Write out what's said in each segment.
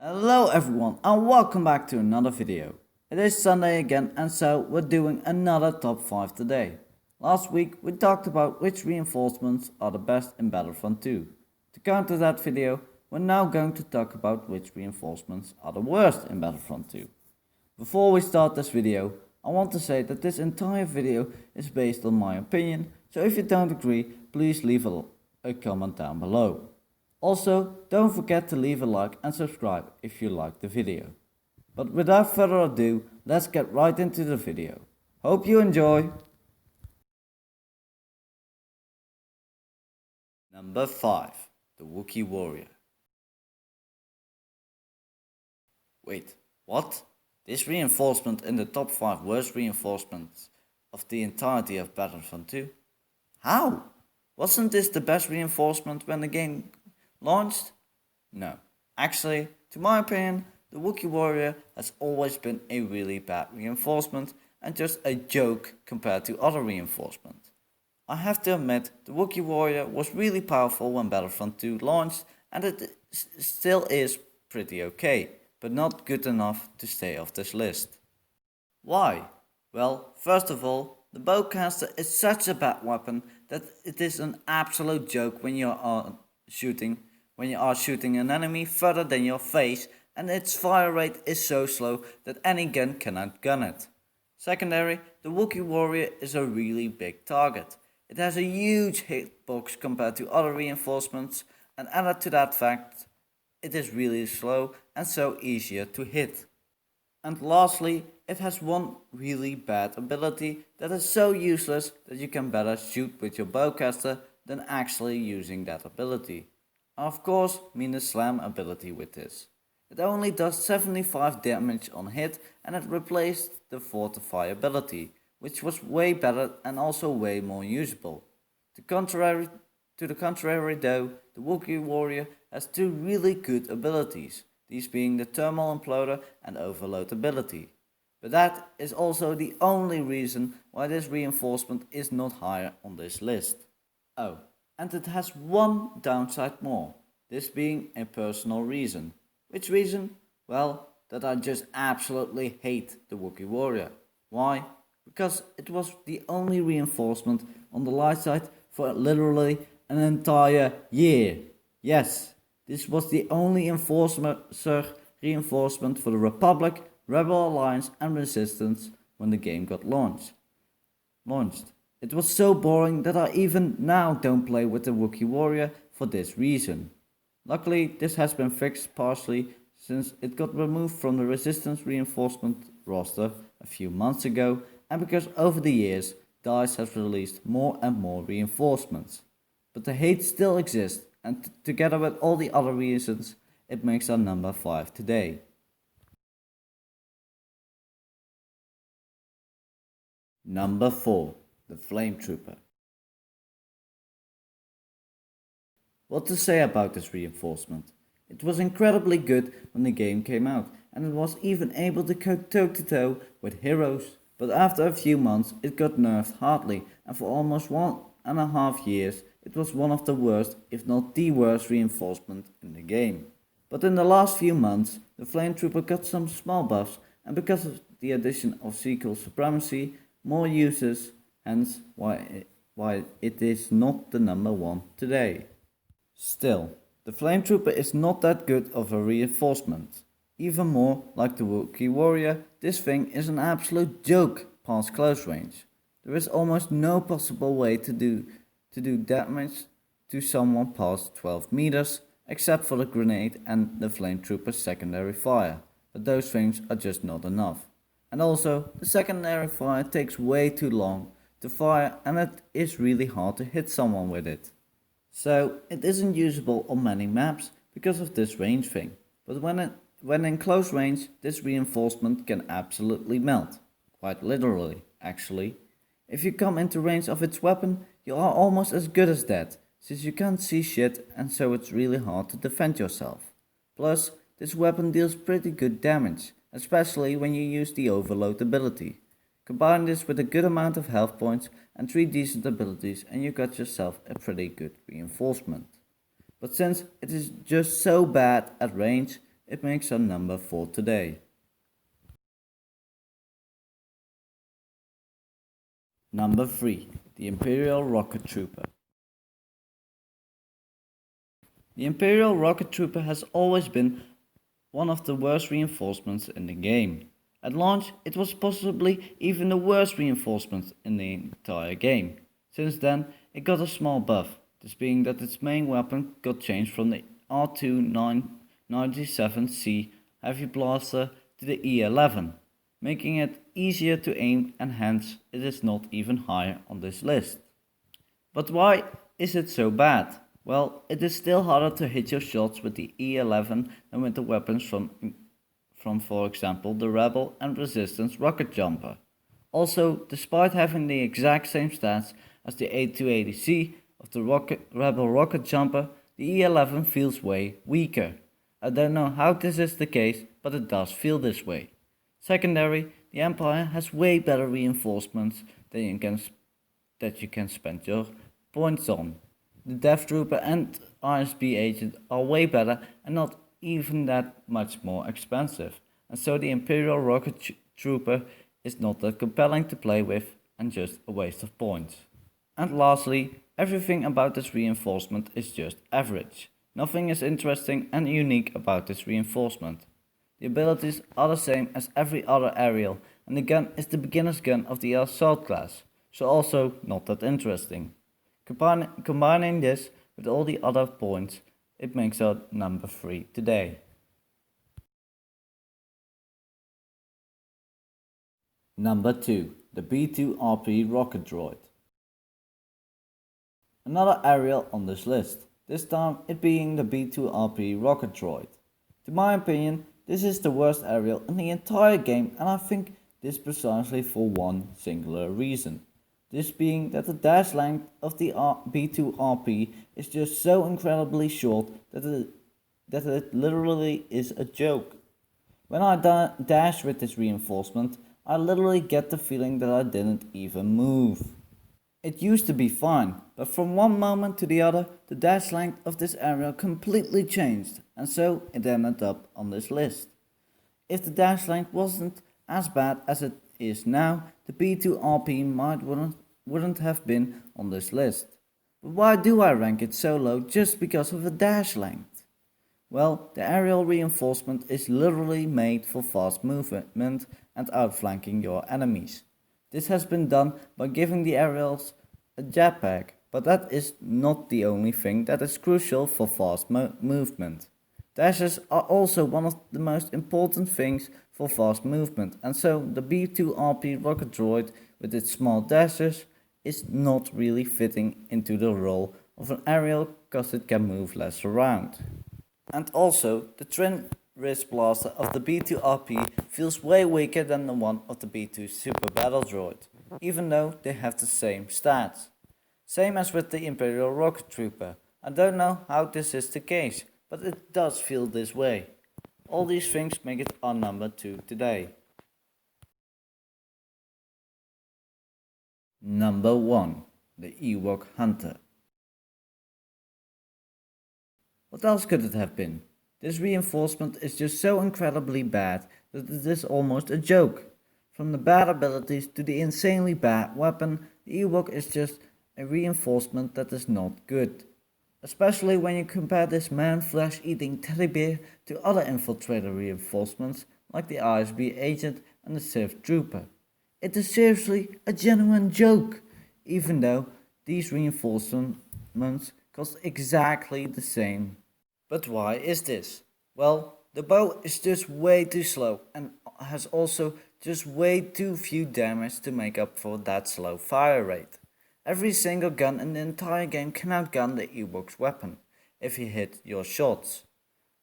Hello everyone and welcome back to another video. It is Sunday again and so we're doing another top 5 today. Last week we talked about which reinforcements are the best in Battlefront 2. To counter that video, we're now going to talk about which reinforcements are the worst in Battlefront 2. Before we start this video, I want to say that this entire video is based on my opinion, so if you don't agree, please leave a comment down below. Also, don't forget to leave a like and subscribe if you like the video. But without further ado, let's get right into the video. Hope you enjoy! Number 5. The Wookie Warrior. Wait, what? This reinforcement in the top 5 worst reinforcements of the entirety of Battlefront 2? How? Wasn't this the best reinforcement when the game launched? No. Actually, to my opinion, the Wookie Warrior has always been a really bad reinforcement and just a joke compared to other reinforcements. I have to admit, the Wookie Warrior was really powerful when Battlefront 2 launched and it still is pretty okay, but not good enough to stay off this list. Why? Well, first of all, the bowcaster is such a bad weapon that it is an absolute joke when you are shooting an enemy further than your face, and its fire rate is so slow that any gun cannot gun it. Secondary, the Wookie Warrior is a really big target. It has a huge hitbox compared to other reinforcements, and added to that fact, it is really slow and so easier to hit. And lastly, it has one really bad ability that is so useless that you can better shoot with your bowcaster than actually using that ability. I of course mean the slam ability with this. It only does 75 damage on hit and it replaced the fortify ability, which was way better and also way more usable. To the contrary though, the Wookie Warrior has two really good abilities, these being the thermal imploder and overload ability. But that is also the only reason why this reinforcement is not higher on this list. Oh, and it has one downside more, this being a personal reason. Which reason? Well, that I just absolutely hate the Wookie Warrior. Why? Because it was the only reinforcement on the light side for literally an entire year. Yes, this was the only reinforcement for the Republic, Rebel Alliance and Resistance when the game got launched. It was so boring that I even now don't play with the Wookie Warrior for this reason. Luckily, this has been fixed partially since it got removed from the Resistance reinforcement roster a few months ago, and because over the years, DICE has released more and more reinforcements. But the hate still exists, and together with all the other reasons, it makes our number 5 today. Number 4. The Flametrooper. What to say about this reinforcement? It was incredibly good when the game came out, and it was even able to go toe to toe with heroes. But after a few months it got nerfed hardly, and for almost 1.5 years it was one of the worst, if not the worst reinforcement in the game. But in the last few months the Flametrooper got some small buffs, and because of the addition of sequel supremacy, more uses, hence why it is not the number 1 today. Still, the Flametrooper is not that good of a reinforcement. Even more like the Wookie Warrior, this thing is an absolute joke past close range. There is almost no possible way to do damage to someone past 12 meters, except for the grenade and the Flametrooper's secondary fire, but those things are just not enough. And also, the secondary fire takes way too long to fire and it is really hard to hit someone with it. So it isn't usable on many maps because of this range thing, but when in close range this reinforcement can absolutely melt, quite literally actually. If you come into range of its weapon, you are almost as good as dead, since you can't see shit and so it's really hard to defend yourself. Plus, this weapon deals pretty good damage, especially when you use the overload ability. Combine this with a good amount of health points and 3 decent abilities and you got yourself a pretty good reinforcement. But since it is just so bad at range, it makes our number 4 today. Number 3. The Imperial Rocket Trooper. The Imperial Rocket Trooper has always been one of the worst reinforcements in the game. At launch, it was possibly even the worst reinforcement in the entire game. Since then, it got a small buff, this being that its main weapon got changed from the R2-97C Heavy Blaster to the E11, making it easier to aim, and hence it is not even higher on this list. But why is it so bad? Well, it is still harder to hit your shots with the E11 than with the weapons from for example the Rebel and Resistance rocket jumper. Also, despite having the exact same stats as the A280C of the Rebel rocket jumper, the E11 feels way weaker. I don't know how this is the case, but it does feel this way. Secondary, the Empire has way better reinforcements that you can spend your points on. The Death Trooper and RSB agent are way better and not even that much more expensive, and so the Imperial Rocket Trooper is not that compelling to play with and just a waste of points. And lastly, everything about this reinforcement is just average. Nothing is interesting and unique about this reinforcement. The abilities are the same as every other aerial, and the gun is the beginner's gun of the assault class, so also not that interesting. Combining this with all the other points, it makes our number 3 today. Number 2. The B2RP Rocket Droid. Another aerial on this list, this time it being the B2RP Rocket Droid. To my opinion, this is the worst aerial in the entire game, and I think this precisely for one singular reason. This being that the dash length of the B2RP is just so incredibly short that it literally is a joke. When I dash with this reinforcement, I literally get the feeling that I didn't even move. It used to be fine, but from one moment to the other, the dash length of this aerial completely changed, and so it ended up on this list. If the dash length wasn't as bad as it is now, the B2RP wouldn't have been on this list. But why do I rank it so low just because of the dash length? Well, the aerial reinforcement is literally made for fast movement and outflanking your enemies. This has been done by giving the aerials a jetpack, but that is not the only thing that is crucial for fast movement. Dashes are also one of the most important things for fast movement, and so the B2RP Rocket Droid with its small dashes is not really fitting into the role of an aerial because it can move less around. And also, the twin wrist blaster of the B2RP feels way weaker than the one of the B2 Super Battle Droid, even though they have the same stats. Same as with the Imperial Rocket Trooper. I don't know how this is the case, but it does feel this way. All these things make it our number 2 today. Number 1. The Ewok Hunter. What else could it have been? This reinforcement is just so incredibly bad that it is almost a joke. From the bad abilities to the insanely bad weapon, the Ewok is just a reinforcement that is not good. Especially when you compare this man-flesh eating teddy bear to other infiltrator reinforcements like the RSB agent and the Sith Trooper. It is seriously a genuine joke, even though these reinforcements cost exactly the same. But why is this? Well, the bow is just way too slow and has also just way too few damage to make up for that slow fire rate. Every single gun in the entire game can outgun the Ewok's weapon, if you hit your shots.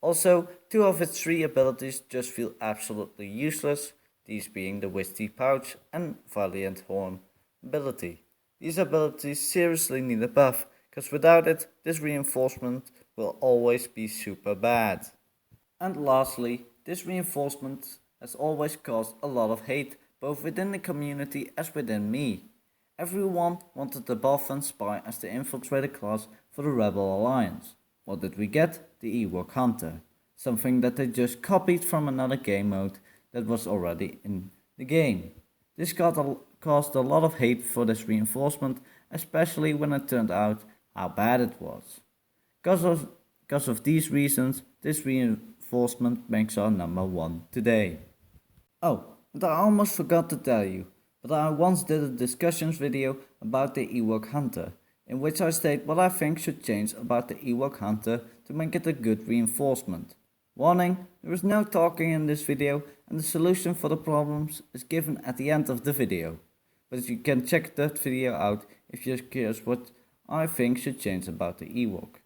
Also, 2 of its 3 abilities just feel absolutely useless, these being the Wisty Pouch and Valiant Horn ability. These abilities seriously need a buff, because without it, this reinforcement will always be super bad. And lastly, this reinforcement has always caused a lot of hate, both within the community as within me. Everyone wanted the Battlefront Spy as the infiltrator class for the Rebel Alliance. What did we get? The Ewok Hunter. something that they just copied from another game mode that was already in the game. This caused a lot of hate for this reinforcement, especially when it turned out how bad it was. Because of these reasons, this reinforcement makes our number 1 today. Oh, and I almost forgot to tell you, but I once did a discussions video about the Ewok Hunter, in which I state what I think should change about the Ewok Hunter to make it a good reinforcement. Warning, there is no talking in this video and the solution for the problems is given at the end of the video. But you can check that video out if you're curious what I think should change about the Ewok.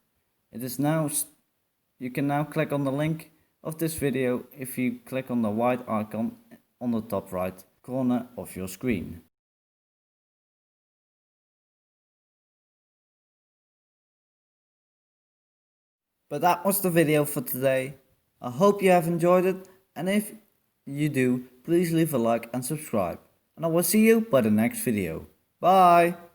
You can now click on the link of this video if you click on the white icon on the top right corner of your screen. But that was the video for today. I hope you have enjoyed it, and if you do, please leave a like and subscribe. And I will see you by the next video. Bye!